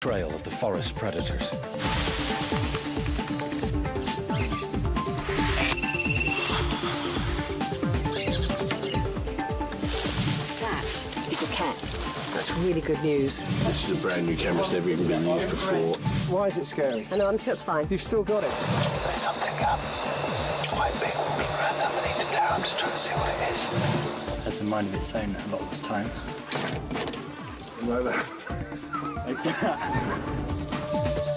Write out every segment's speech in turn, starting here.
Trail of the forest predators. That is a cat. That's really good news. This is a brand new camera, it's never even been used before. Why is it scary? I know, I'm sure it's fine. You've still got it. There's something quite big walking around underneath the tower. I'm just trying to see what it is. It has a mind of its own a lot of the time.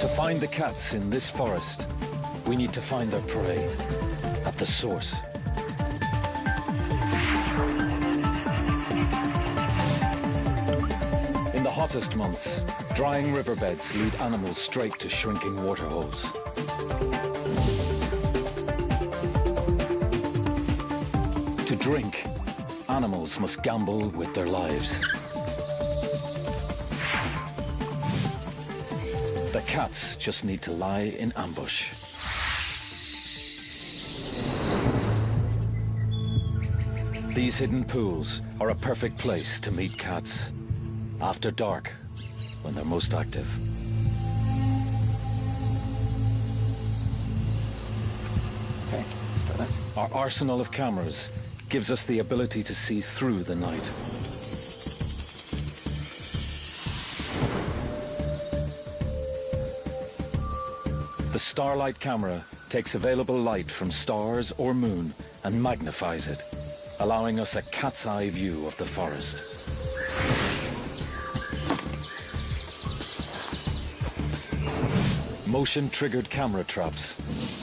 To find the cats in this forest, we need to find their prey at the source. In the hottest months, drying riverbeds lead animals straight to shrinking waterholes. To drink, animals must gamble with their lives. The cats just need to lie in ambush. These hidden pools are a perfect place to meet cats after dark, when they're most active. Okay, start that. Our arsenal of cameras gives us the ability to see through the night. The Starlight camera takes available light from stars or moon and magnifies it, allowing us a cat's eye view of the forest. Motion-triggered camera traps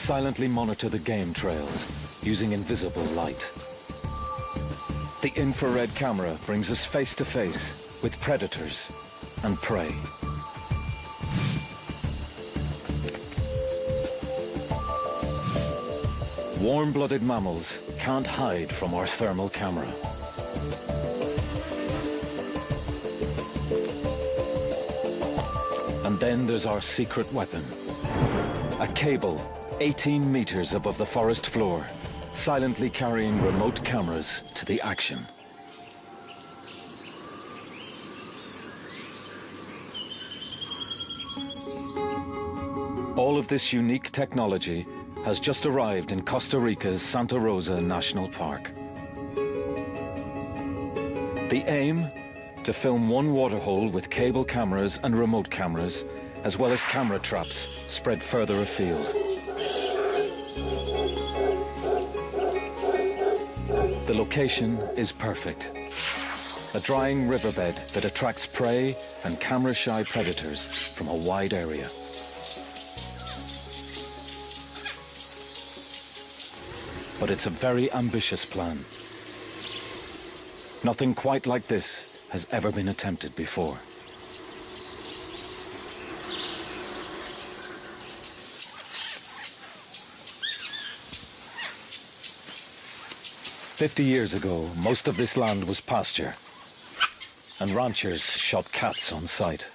silently monitor the game trails using invisible light. The infrared camera brings us face to face with predators and prey. Warm-blooded mammals can't hide from our thermal camera. And then there's our secret weapon. A cable 18 meters above the forest floor, silently carrying remote cameras to the action. All of this unique technology has just arrived in Costa Rica's Santa Rosa National Park. The aim? To film one waterhole with cable cameras and remote cameras, as well as camera traps spread further afield. The location is perfect. A drying riverbed that attracts prey and camera-shy predators from a wide area. But it's a very ambitious plan. Nothing quite like this has ever been attempted before. "50 years ago, most of this land was pasture, and ranchers shot cats on sight.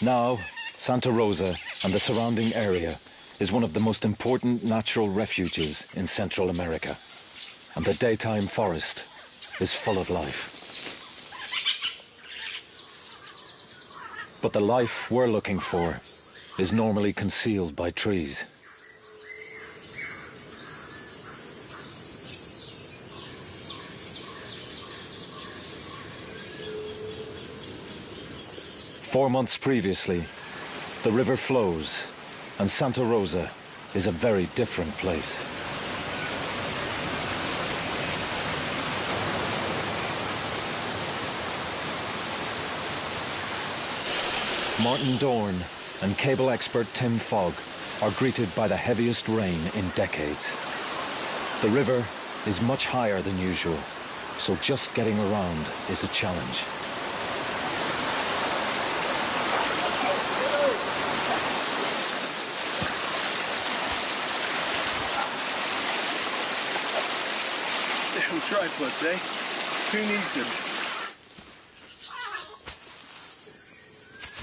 Now, Santa Rosa and the surrounding area is one of the most important natural refuges in Central America, and the daytime forest is full of life. But the life we're looking for is normally concealed by trees. Four months previously, the river flows, and Santa Rosa is a very different place. Martin Dorn and cable expert Tim Fogg are greeted by the heaviest rain in decades. The river is much higher than usual, so just getting around is a challenge. Tripods, eh? Who needs them?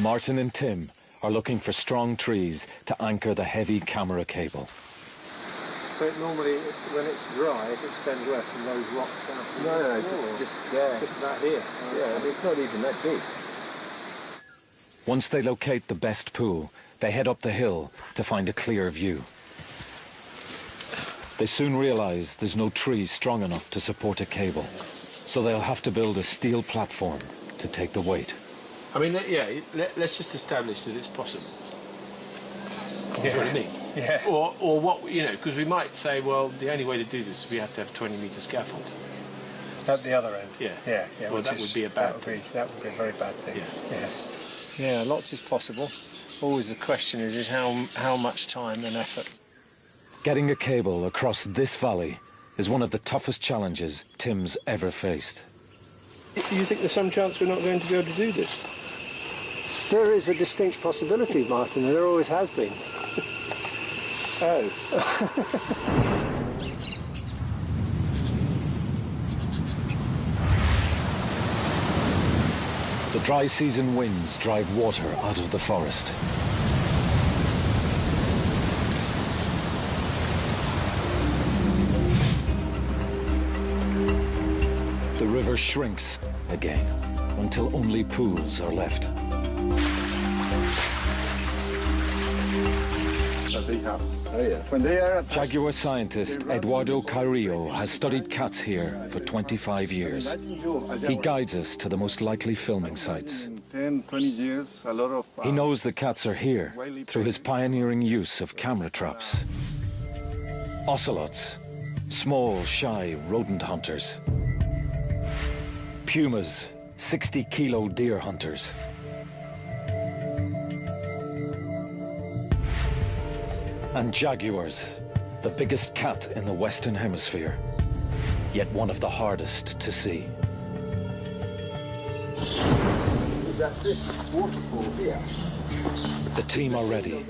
Martin and Tim are looking for strong trees to anchor the heavy camera cable. So it normally, when it's dry, it extends west from those rocks out. No, just about here. Yeah, I mean, it's not even that deep. Once they locate the best pool, they head up the hill to find a clear view. They soon realize there's no tree strong enough to support a cable, so they'll have to build a steel platform to take the weight. I mean, yeah, let's just establish that it's possible. You know what I mean? Yeah. Or what, you know, because we might say, well, the only way to do this is we have to have 20-metre scaffold. At the other end? Yeah. Yeah, yeah. Well, that would be a bad thing. That would be a very bad thing. Yeah. Yes. Yeah, lots is possible. Always the question is how much time and effort. Getting a cable across this valley is one of the toughest challenges Tim's ever faced. Do you think there's some chance we're not going to be able to do this? There is a distinct possibility, Martin, and there always has been. Oh. The dry season winds drive water out of the forest. The river shrinks again until only pools are left. Jaguar scientist Eduardo Carrillo has studied cats here for 25 years. He guides us to the most likely filming sites. 10, 20 years, a lot of... He knows the cats are here through his pioneering use of camera traps. Ocelots, small, shy rodent hunters. Pumas, 60-kilo deer hunters. And jaguars, the biggest cat in the Western Hemisphere, yet one of the hardest to see. Is that this waterfall here? The team are ready.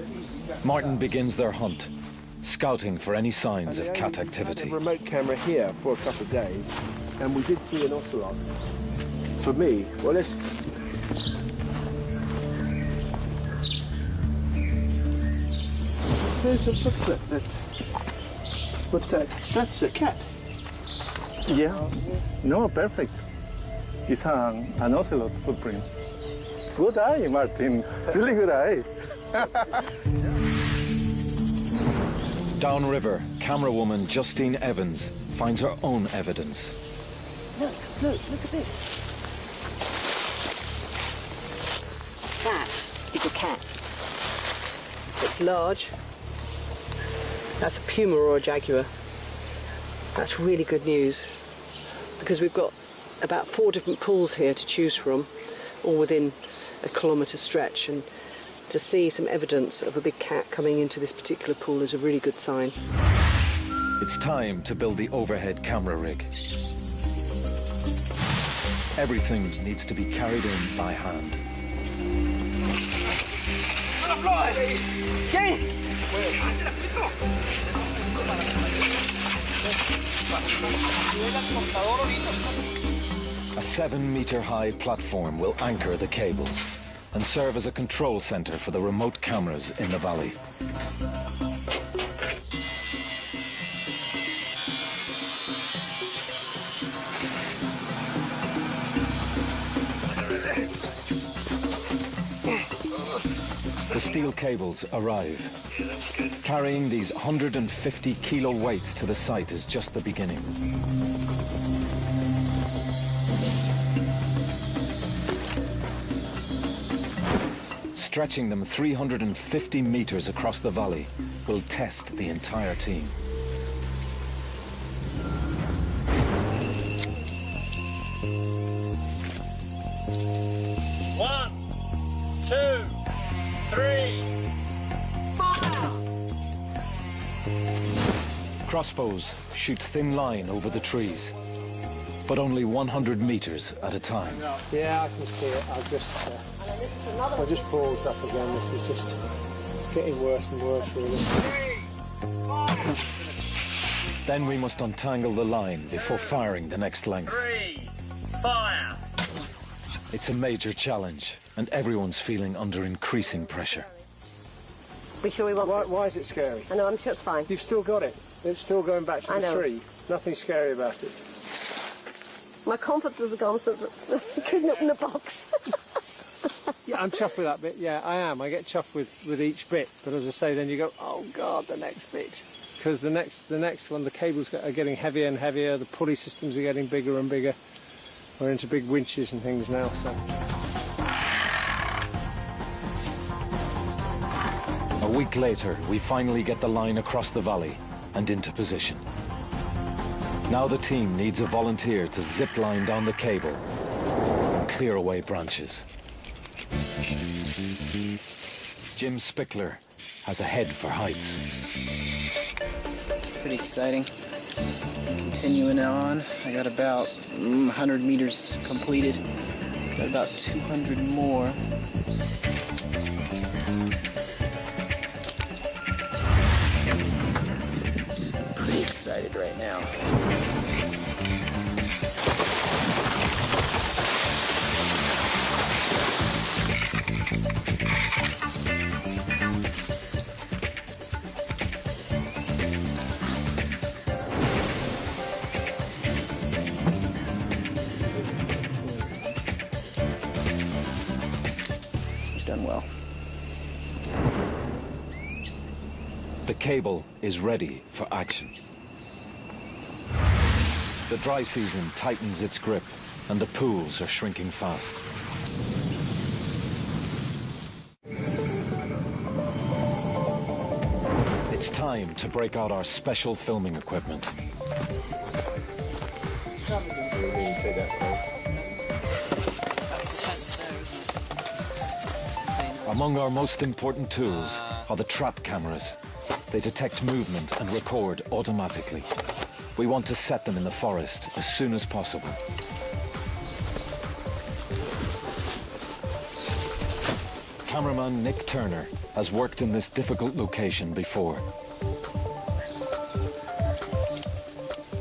Martin begins their hunt, scouting for any signs of cat activity. We had a remote camera here for a couple of days, and we did see an ocelot. For me, well, let's... What's that? That's a cat. Yeah, no, perfect. It's an ocelot footprint. Good eye, Martin. Really good eye. Downriver, camerawoman Justine Evans finds her own evidence. Look at this. That is a cat. It's large. That's a puma or a jaguar. That's really good news, because we've got about 4 different pools here to choose from, all within a kilometre stretch, and to see some evidence of a big cat coming into this particular pool is a really good sign. It's time to build the overhead camera rig. Everything needs to be carried in by hand. A 7-meter-high platform will anchor the cables and serve as a control center for the remote cameras in the valley. The steel cables arrive. Carrying these 150-kilo weights to the site is just the beginning. Stretching them 350 meters across the valley will test the entire team. One, two, three. Crossbows shoot thin line over the trees, but only 100 meters at a time. Yeah, I can see it. I'll just pause up again. This is just getting worse and worse, really. Then we must untangle the line before firing the next length. 3, fire! It's a major challenge, and everyone's feeling under increasing pressure. We sure we want this? Why is it scary? I know, I'm sure it's fine. You've still got it. It's still going back to the tree. Nothing scary about it. My confidence has gone since I couldn't open the box. Yeah, I'm chuffed with that bit. Yeah, I am. I get chuffed with each bit. But as I say, then you go, oh God, the next bit. Because the next one, the cables are getting heavier and heavier. The pulley systems are getting bigger and bigger. We're into big winches and things now, so. A week later, we finally get the line across the valley and into position. Now the team needs a volunteer to zip line down the cable and clear away branches. Jim Spickler has a head for heights. Pretty exciting. Continuing on, I got about 100 meters completed. Got about 200 more. Pretty excited right now. Done well. The cable is ready for action. The dry season tightens its grip and the pools are shrinking fast. It's time to break out our special filming equipment. Among our most important tools are the trap cameras. They detect movement and record automatically. We want to set them in the forest as soon as possible. Cameraman Nick Turner has worked in this difficult location before.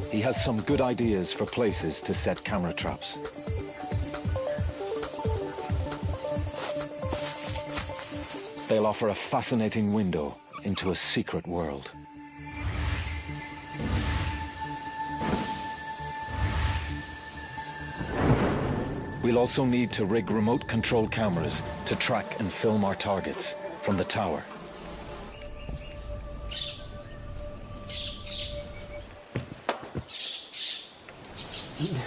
He has some good ideas for places to set camera traps. They'll offer a fascinating window into a secret world. We'll also need to rig remote control cameras to track and film our targets from the tower.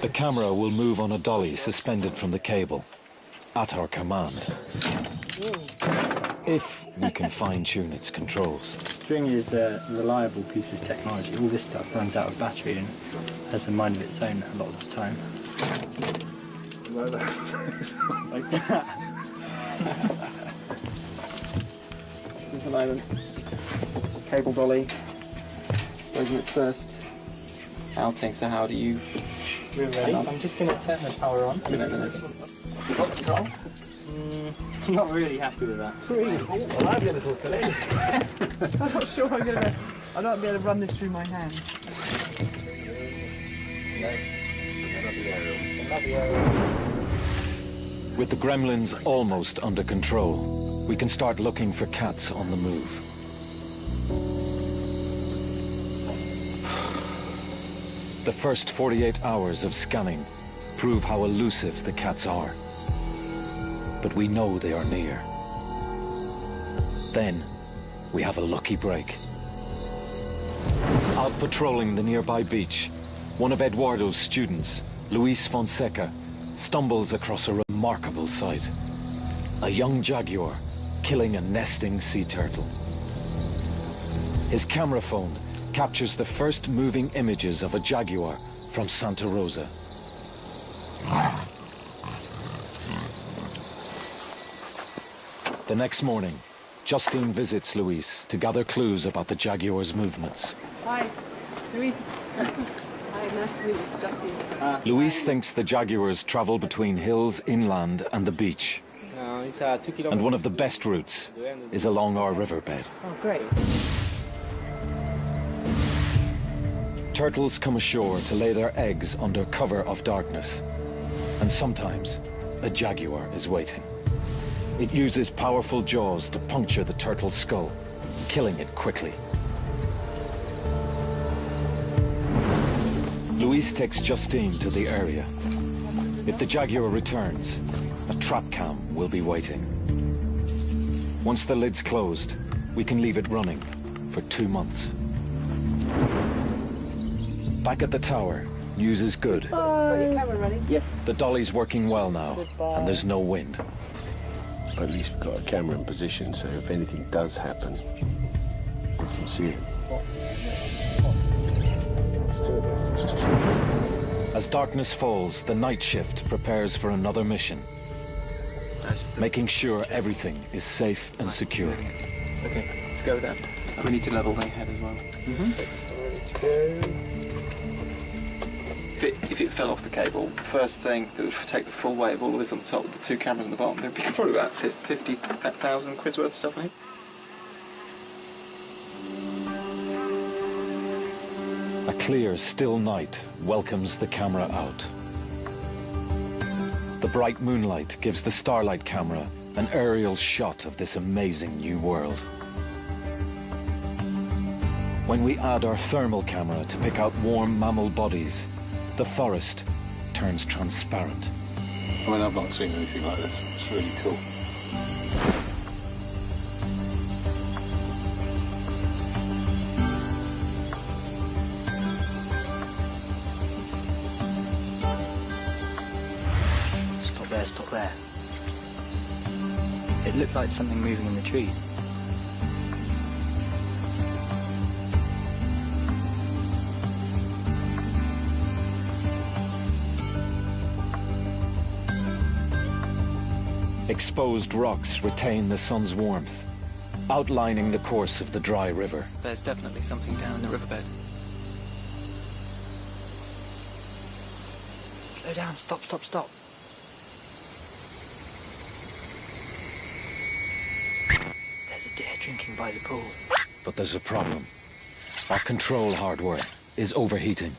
The camera will move on a dolly suspended from the cable, at our command. If we can fine-tune its controls. String is a reliable piece of technology. All this stuff runs out of battery and has a mind of its own a lot of the time. Like that. At the moment, cable dolly goes in its first outing. So how do you? We're ready. I'm just going to turn the power on. Got control? I'm not really happy with that. Well, I'll be a little filling. I'm not sure I'm going to. I don't be able to run this through my hand. With the gremlins almost under control, we can start looking for cats on the move. The first 48 hours of scanning prove how elusive the cats are. But we know they are near. Then, we have a lucky break. Out patrolling the nearby beach, one of Eduardo's students, Luis Fonseca, stumbles across a remarkable sight. A young jaguar killing a nesting sea turtle. His camera phone captures the first moving images of a jaguar from Santa Rosa. The next morning, Justine visits Luis to gather clues about the jaguar's movements. Hi, Luis. Hi, nice to meet you, Justine. Luis thinks the jaguars travel between hills inland and the beach. No, it's 2 kilometers. And one of the best routes is along our riverbed. Oh, great. Turtles come ashore to lay their eggs under cover of darkness. And sometimes, a jaguar is waiting. It uses powerful jaws to puncture the turtle's skull, killing it quickly. Luis takes Justine to the area. If the jaguar returns, a trap cam will be waiting. Once the lid's closed, we can leave it running for 2 months. Back at the tower, news is good. Got your camera ready? Yes. The dolly's working well now, and there's no wind. At least we've got a camera in position, so if anything does happen, we can see it. As darkness falls, the night shift prepares for another mission, making sure everything is safe and secure. Okay, let's go with that. We need to level the head as well. If it fell off the cable, first thing that would take the full weight of all of this on the top with the 2 cameras on the bottom, it'd be probably about 50,000 quid's worth of stuff, I think. A clear, still night welcomes the camera out. The bright moonlight gives the Starlight camera an aerial shot of this amazing new world. When we add our thermal camera to pick out warm mammal bodies, the forest turns transparent. I mean, I've not seen anything like this. It's really cool. Stop there. It looked like something moving in the trees. Exposed rocks retain the sun's warmth, outlining the course of the dry river. There's definitely something down in the riverbed. Slow down, stop. There's a deer drinking by the pool. But there's a problem. Our control hardware is overheating.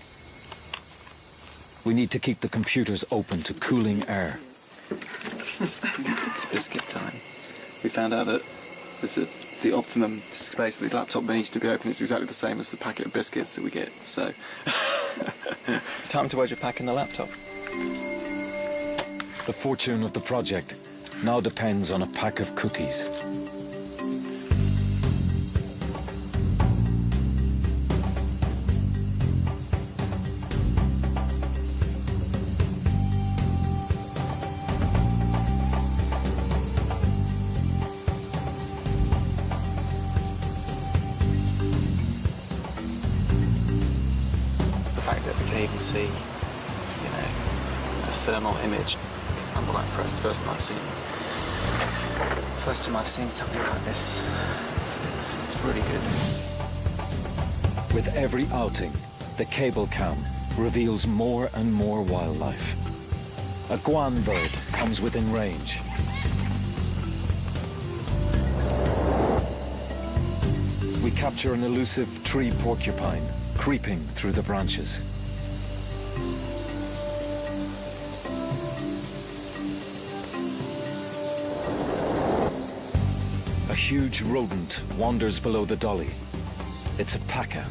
We need to keep the computers open to cooling air. It's biscuit time. We found out that the optimum space that the laptop needs to be open is exactly the same as the packet of biscuits that we get, so... It's time to wedge a pack in the laptop. The fortune of the project now depends on a pack of cookies. The fact that they even see, you know, a thermal image on the black press, first time I've seen something like this. It's really good. With every outing, the cable cam reveals more and more wildlife. A guan bird comes within range. We capture an elusive tree porcupine creeping through the branches. A huge rodent wanders below the dolly. It's a paca,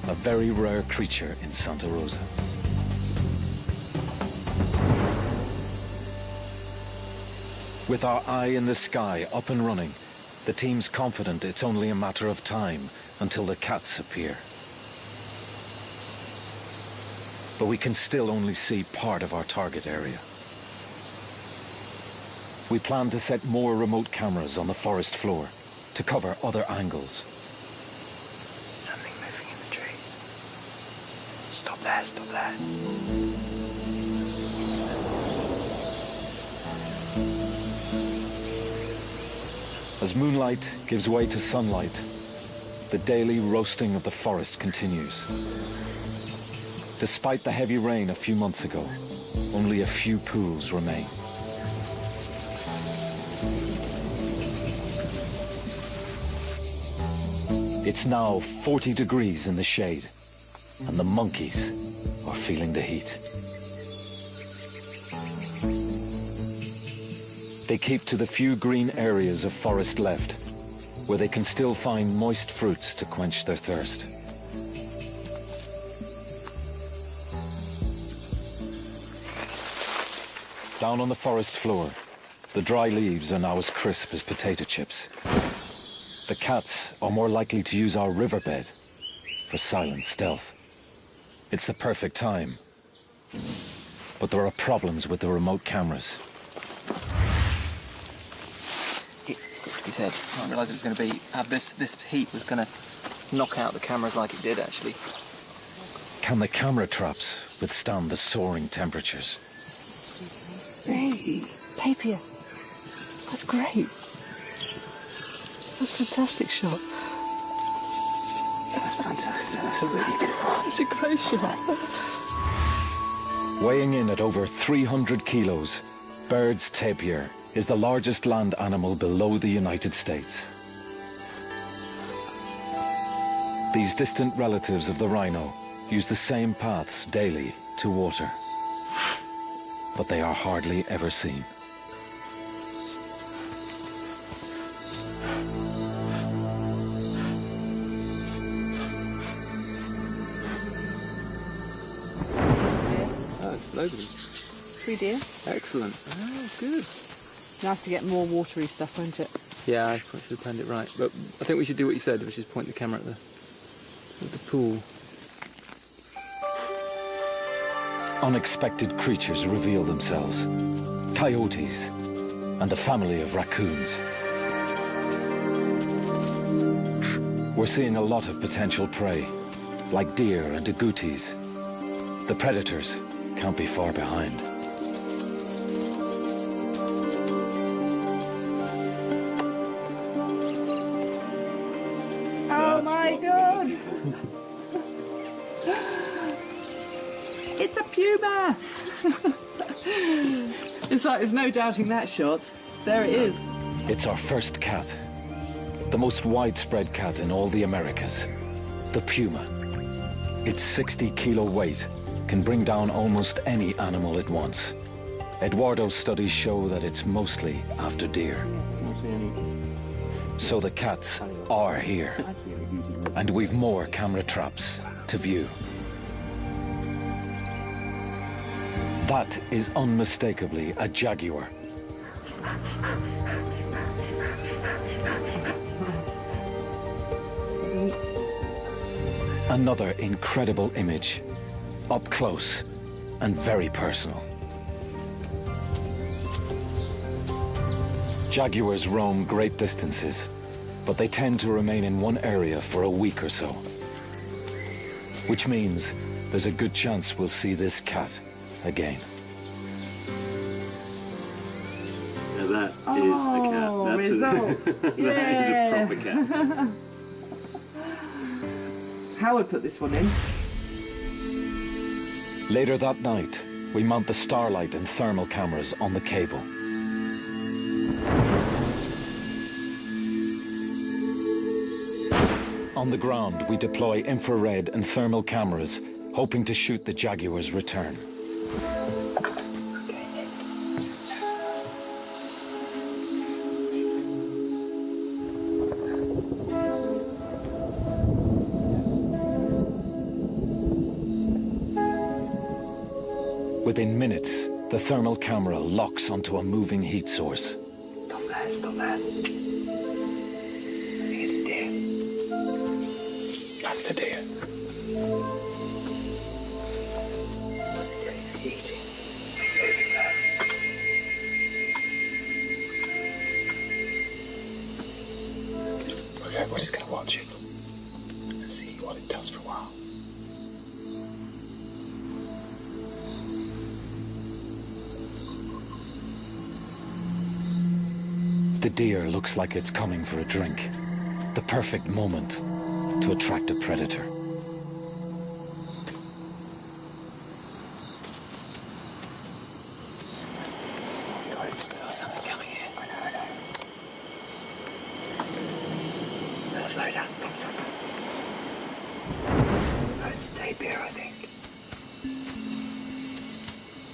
a very rare creature in Santa Rosa. With our eye in the sky up and running, the team's confident it's only a matter of time until the cats appear. But we can still only see part of our target area. We plan to set more remote cameras on the forest floor to cover other angles. Something moving in the trees. Stop there. As moonlight gives way to sunlight, the daily roasting of the forest continues. Despite the heavy rain a few months ago, only a few pools remain. It's now 40 degrees in the shade, and the monkeys are feeling the heat. They keep to the few green areas of forest left, where they can still find moist fruits to quench their thirst. Down on the forest floor, the dry leaves are now as crisp as potato chips. The cats are more likely to use our riverbed for silent stealth. It's the perfect time. But there are problems with the remote cameras. It's got to be said. I didn't realise it was going to be this heat was going to knock out the cameras like it did actually. Can the camera traps withstand the soaring temperatures? Hey, tapir. That's great. That's a fantastic shot. That's fantastic. That's a really good one. That's a great shot. Weighing in at over 300 kilos, Baird's tapir is the largest land animal below the United States. These distant relatives of the rhino use the same paths daily to water, but they are hardly ever seen. That's loads of them. 3 deer. Excellent. Oh, good. Nice to get more watery stuff, won't it? Yeah, I should have planned it right. But I think we should do what you said, which is point the camera at the pool. Unexpected creatures reveal themselves. Coyotes and a family of raccoons. We're seeing a lot of potential prey, like deer and agoutis. The predators can't be far behind. Oh my God! It's a puma! It's like there's no doubting that shot. There it is. It's our first cat, the most widespread cat in all the Americas, the puma. Its 60-kilo weight can bring down almost any animal it wants. Eduardo's studies show that it's mostly after deer. So the cats are here, and we've more camera traps to view. That is unmistakably a jaguar. Another incredible image, up close and very personal. Jaguars roam great distances, but they tend to remain in one area for a week or so. Which means there's a good chance we'll see this cat again. Now that is a cat. That's that is a proper cat. Howard put this one in. Later that night, we mount the Starlight and thermal cameras on the cable. On the ground, we deploy infrared and thermal cameras, hoping to shoot the jaguar's return. Within minutes, the thermal camera locks onto a moving heat source. Stop there, stop there. I think it's a deer. That's a deer. What's he doing? Is he eating? He's moving there. Okay, we're just going to watch it and see what it does for a while. The deer looks like it's coming for a drink. The perfect moment to attract a predator. Something coming in. I know. Let's slow down, stop. Oh, it's a tapir, I think.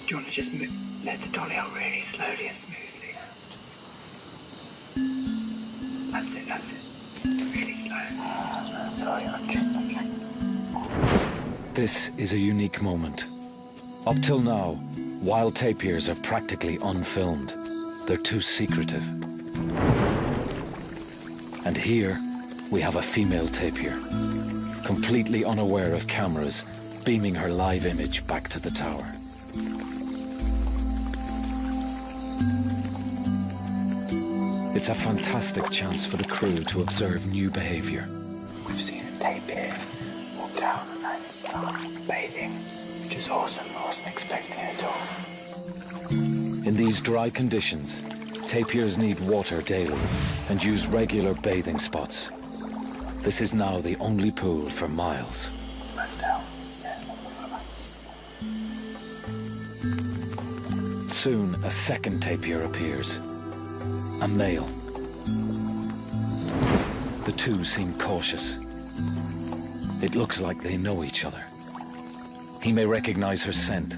Do you want to just let the dolly out really slowly and smoothly? That's it. Really slow. Sorry, okay. This is a unique moment. Up till now, Wild tapirs are practically unfilmed. They're too secretive. And here, we have a female tapir, completely unaware of cameras, beaming her live image back to the tower. It's a fantastic chance for the crew to observe new behavior. We've seen a tapir walk down and start bathing, which is awesome. I wasn't expecting it at all. In these dry conditions, tapirs need water daily and use regular bathing spots. This is now the only pool for miles. Soon, a second tapir appears. A male. The two seem cautious. It looks like they know each other. He may recognize her scent,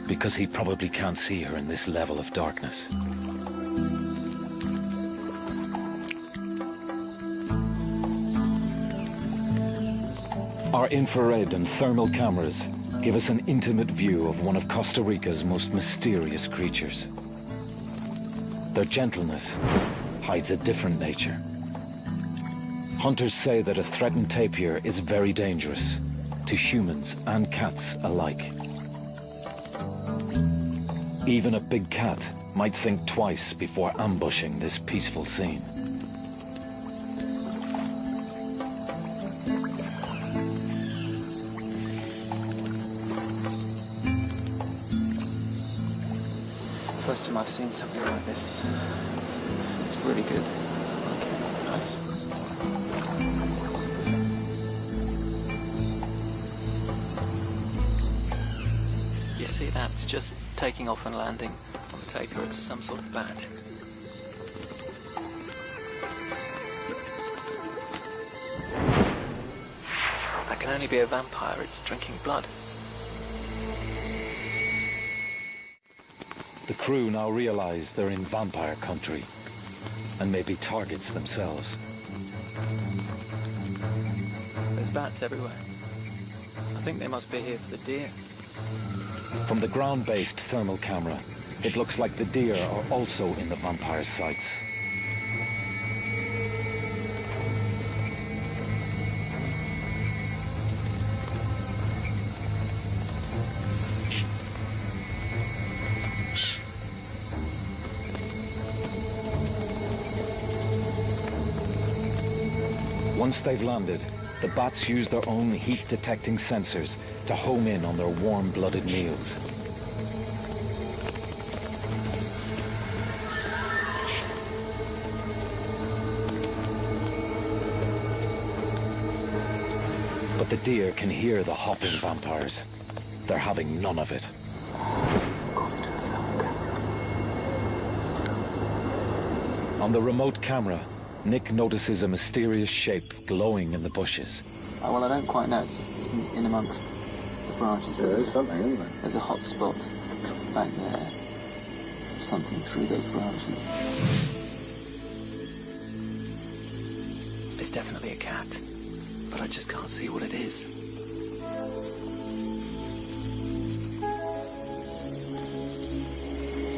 because he probably can't see her in this level of darkness. Our infrared and thermal cameras give us an intimate view of one of Costa Rica's most mysterious creatures. Their gentleness hides a different nature. Hunters say that a threatened tapir is very dangerous to humans and cats alike. Even a big cat might think twice before ambushing this peaceful scene. First time I've seen something like this. It's really good. Nice. You see that? It's just taking off and landing on the tapir. It's some sort of bat. That can only be a vampire. It's drinking blood. The crew now realize they're in vampire country and may be targets themselves. There's bats everywhere. I think they must be here for the deer. From the ground-based thermal camera, it looks like the deer are also in the vampire sights. Once they've landed, the bats use their own heat-detecting sensors to home in on their warm-blooded meals. But the deer can hear the hopping vampires. They're having none of it. On the remote camera, Nick notices a mysterious shape glowing in the bushes. Oh, well, I don't quite know. It's in amongst the branches. Yeah, there's something, isn't there? There's a hot spot back there. Something through those branches. It's definitely a cat, but I just can't see what it is.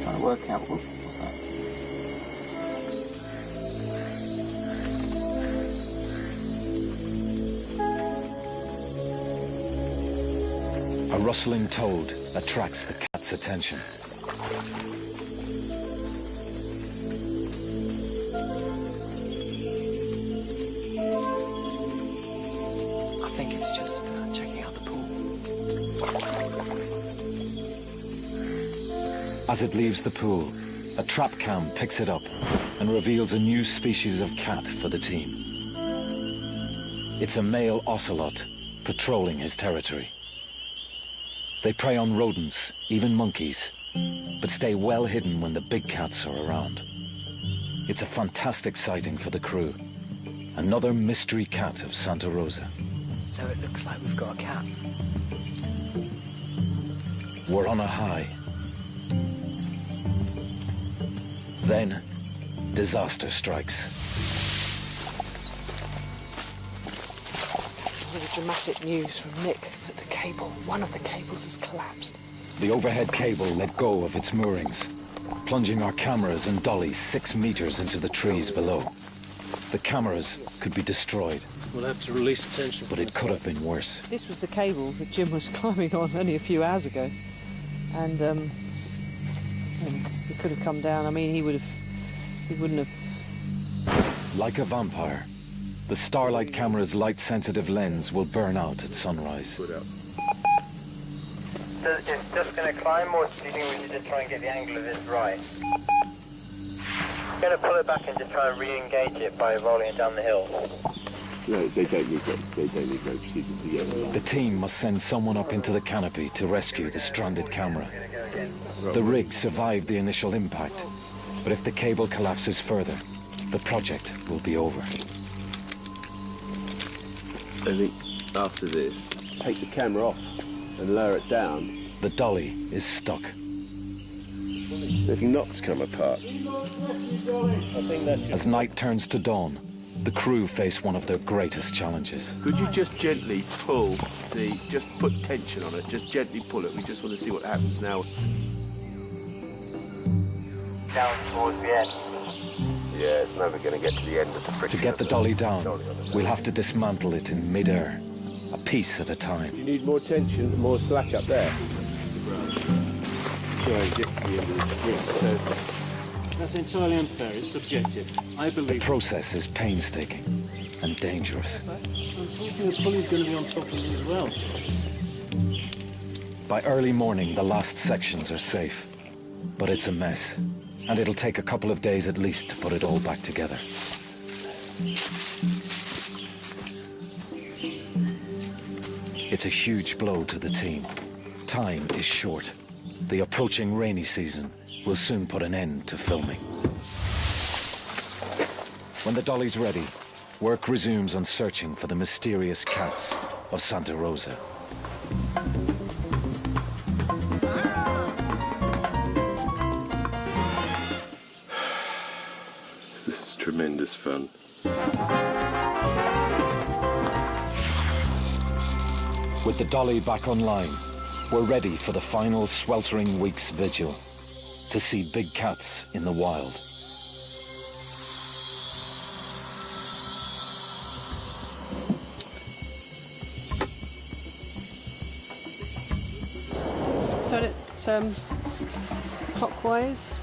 Trying to work out what's that. A rustling toad attracts the cat's attention. I think it's just checking out the pool. As it leaves the pool, a trap cam picks it up and reveals a new species of cat for the team. It's a male ocelot patrolling his territory. They prey on rodents, even monkeys, but stay well hidden when the big cats are around. It's a fantastic sighting for the crew. Another mystery cat of Santa Rosa. So it looks like we've got a cat. We're on a high. Then, disaster strikes. Really dramatic news from Nick that one of the cables has collapsed. the overhead cable let go of its moorings, plunging our cameras and dollies 6 meters into the trees below. The cameras could be destroyed. We'll have to release the tension. But it could have been worse. This was the cable that Jim was climbing on only a few hours ago. And he could have come down. I mean, he wouldn't have... Like a vampire, the Starlight camera's light-sensitive lens will burn out at sunrise. So it's just going to climb, or do you think we should just try and get the angle of this right? I'm going to pull it back and just try and re-engage it by rolling it down the hill. No, they don't need to proceed together. The team must send someone up into the canopy to rescue the stranded camera. The rig survived the initial impact, but if the cable collapses further, the project will be over. I think after this, take the camera off and lower it down. The dolly is stuck. If knots come apart. As night turns to dawn, the crew face one of their greatest challenges. Could you just gently pull just put tension on it, just gently pull it. We just want to see what happens now. Down towards the end. Yeah, it's never going to get to the end of the friction. To get the dolly down, we'll have to dismantle it in mid-air, a piece at a time. You need more tension, more slack up there. Try and get to the end of the spring. So that's entirely unfair. It's subjective. I believe the process is painstaking and dangerous. unfortunately, the pulley's going to be on top of me as well. By early morning, the last sections are safe, but it's a mess, and it'll take a couple of days at least to put it all back together. It's a huge blow to the team. Time is short. The approaching rainy season will soon put an end to filming. When the dolly's ready, work resumes on searching for the mysterious cats of Santa Rosa. this is tremendous fun. With the dolly back online, we're ready for the final sweltering week's vigil to see big cats in the wild. Turn it clockwise.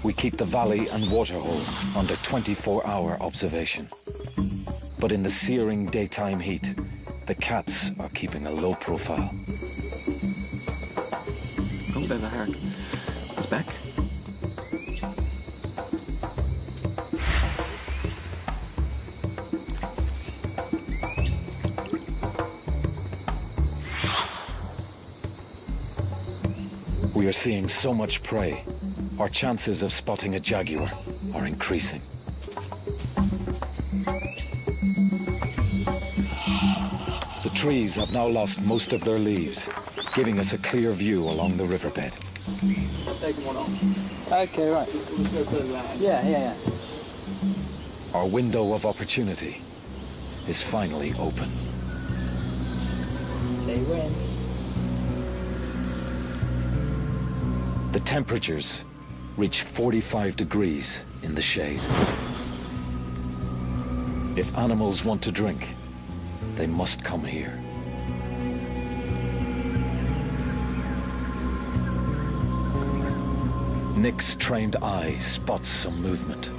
We keep the valley and waterhole under 24-hour observation. But in the searing daytime heat, the cats are keeping a low profile. Oh, there's a herring. It's back. We are seeing so much prey, our chances of spotting a jaguar are increasing. The trees have now lost most of their leaves, giving us a clear view along the riverbed. Taking one off. Okay, right. Let's go further out. Yeah. Our window of opportunity is finally open. Say when. The temperatures reach 45 degrees in the shade. If animals want to drink, they must come here. Nick's trained eye spots some movement.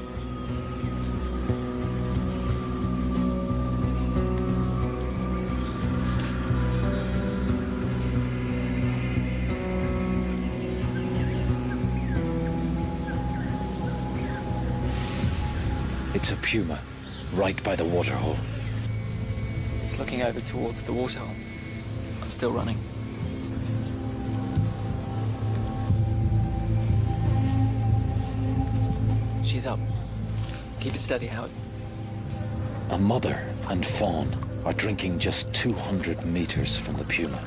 It's a puma, right by the waterhole. It's looking over towards the waterhole. I'm still running. She's up. Keep it steady, Howard. A mother and fawn are drinking just 200 meters from the puma.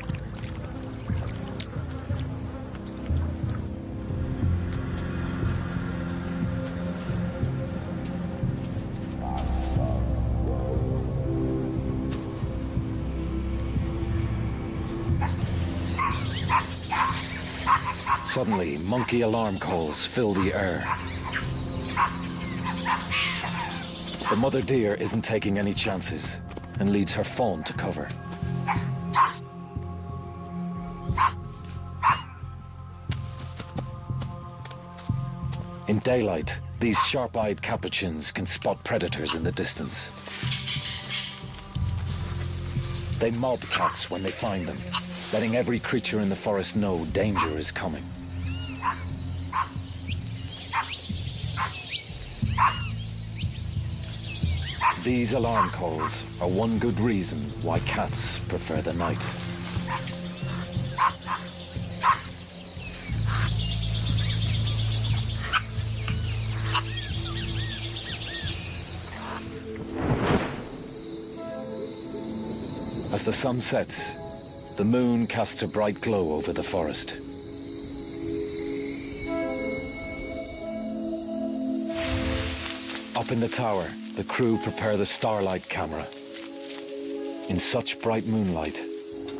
Suddenly, monkey alarm calls fill the air. The mother deer isn't taking any chances and leads her fawn to cover. In daylight, these sharp-eyed capuchins can spot predators in the distance. They mob cats when they find them, letting every creature in the forest know danger is coming. These alarm calls are one good reason why cats prefer the night. As the sun sets, the moon casts a bright glow over the forest. Up in the tower, the crew prepare the starlight camera. In such bright moonlight,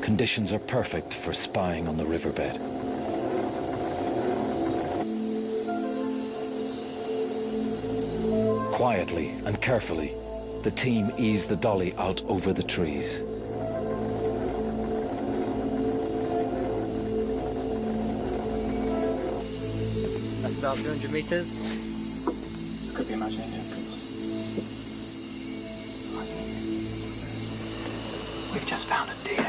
conditions are perfect for spying on the riverbed. Quietly and carefully, the team ease the dolly out over the trees. That's about 200 meters. Could be imagining it. We've just found a deer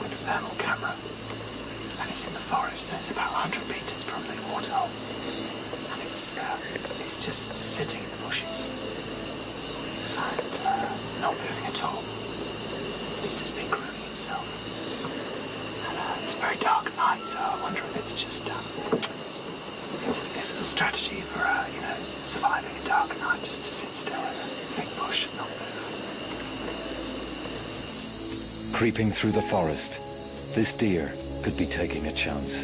with a thermal camera, and it's in the forest, and it's about 100 meters from the waterhole, and it's just sitting in the bushes and not moving at all. It's just been grooming itself, and it's very dark at night, so I wonder if it's just it's a strategy for surviving a dark night, just to sit still in a thick bush and not move. Creeping through the forest, this deer could be taking a chance.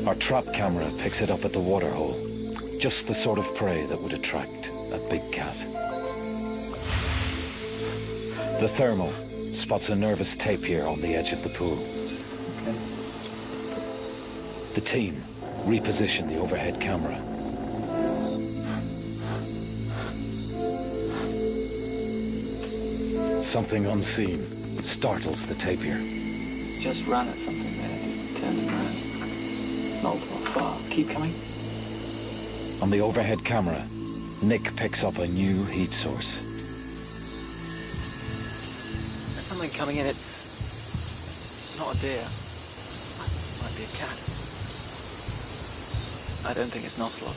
Our trap camera picks it up at the waterhole, just the sort of prey that would attract a big cat. The thermal spots a nervous tapir on the edge of the pool. The team reposition the overhead camera. Something unseen startles the tapir. Just ran at something there and just turned it around. Not far. Keep coming. On the overhead camera, Nick picks up a new heat source. There's something coming in. It's not a deer. Might be a cat. I don't think it's an ocelot.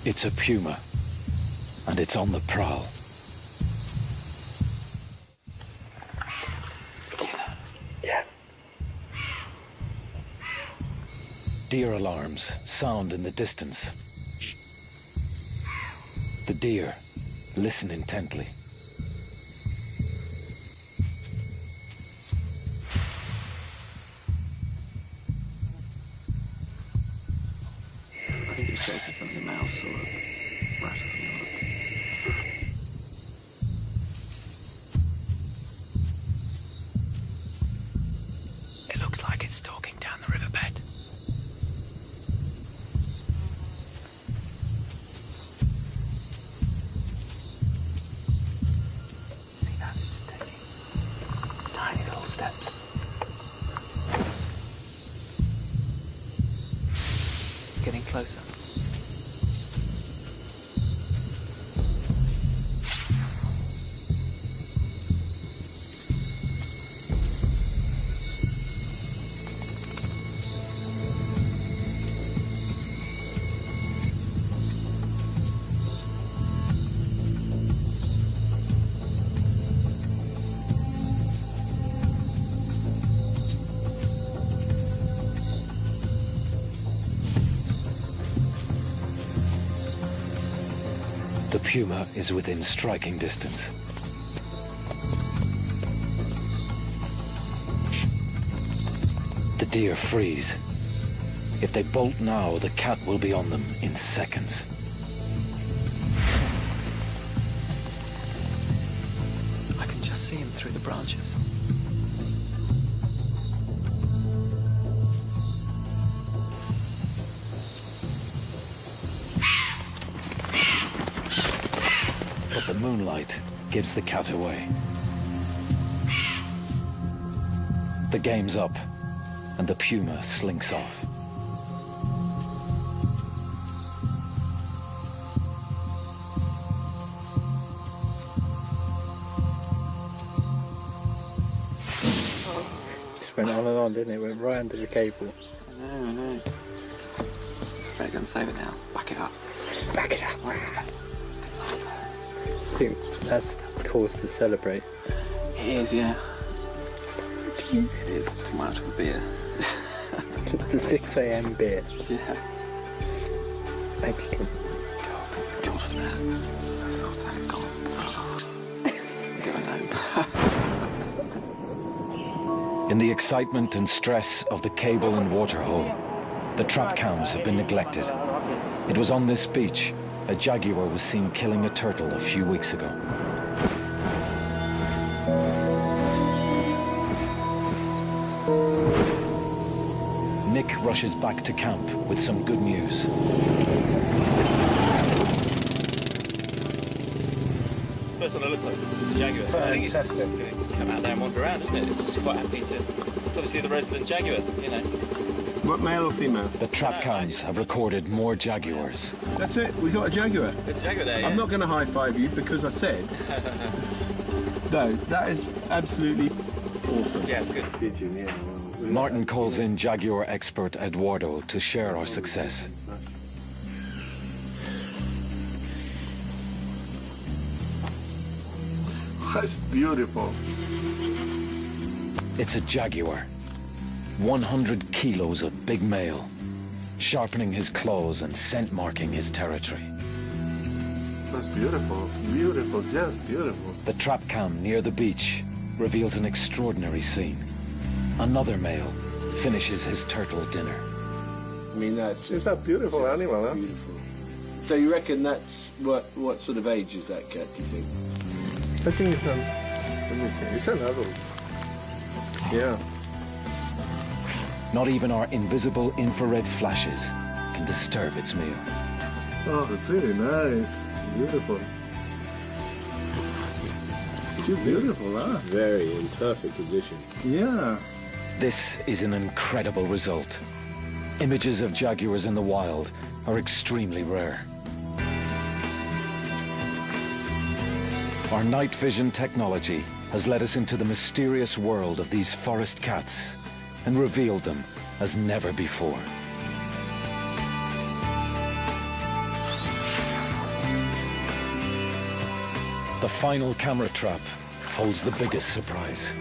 It's a puma, and it's on the prowl. Yeah. Deer alarms sound in the distance. The deer listen intently. I think it's chasing something, a mouse or a rat or something like that. It looks like it's stalking down the riverbed. The puma is within striking distance. The deer freeze. If they bolt now, the cat will be on them in seconds. I can just see him through the branches. But the moonlight gives the cat away. The game's up, and the puma slinks off. Just went on and on, didn't it? Went right under the cable. I know. Better go and save it now. Back it up. Back it up. I think that's cause to celebrate. It is, yeah. It is. I might have to have a beer. The 6 a.m. beer. Yeah. Excellent. God, thank God for that. I thought that had gone. Going home. In the excitement and stress of the cable and water hole, the trap cams have been neglected. It was on this beach a jaguar was seen killing a turtle a few weeks ago. Nick rushes back to camp with some good news. First one I looked at was the jaguar. I think it's just going to come out there and wander around, isn't it? It's just quite happy to... It's obviously the resident jaguar, you know. What, male or female? The trap cams have recorded more jaguars. That's it, we got a jaguar. There's a jaguar there, yeah. I'm not going to high-five you because I said... No, that is absolutely awesome. Yeah, it's good. Pigeon, yeah. Martin calls in jaguar expert Eduardo to share our success. That's beautiful. It's a jaguar. 100 kilos of big male, sharpening his claws and scent marking his territory. That's beautiful. Beautiful, just beautiful. The trap cam near the beach reveals an extraordinary scene. Another male finishes his turtle dinner. I mean, that's It's a beautiful animal, huh? beautiful. So you reckon that's what sort of age is that cat, do you think? I think it's let me see, it's an adult. Yeah. Not even our invisible infrared flashes can disturb its meal. Oh, it's really nice. Beautiful. Too beautiful, huh? Very in perfect position. Yeah. This is an incredible result. Images of jaguars in the wild are extremely rare. Our night vision technology has led us into the mysterious world of these forest cats and revealed them as never before. The final camera trap holds the biggest surprise.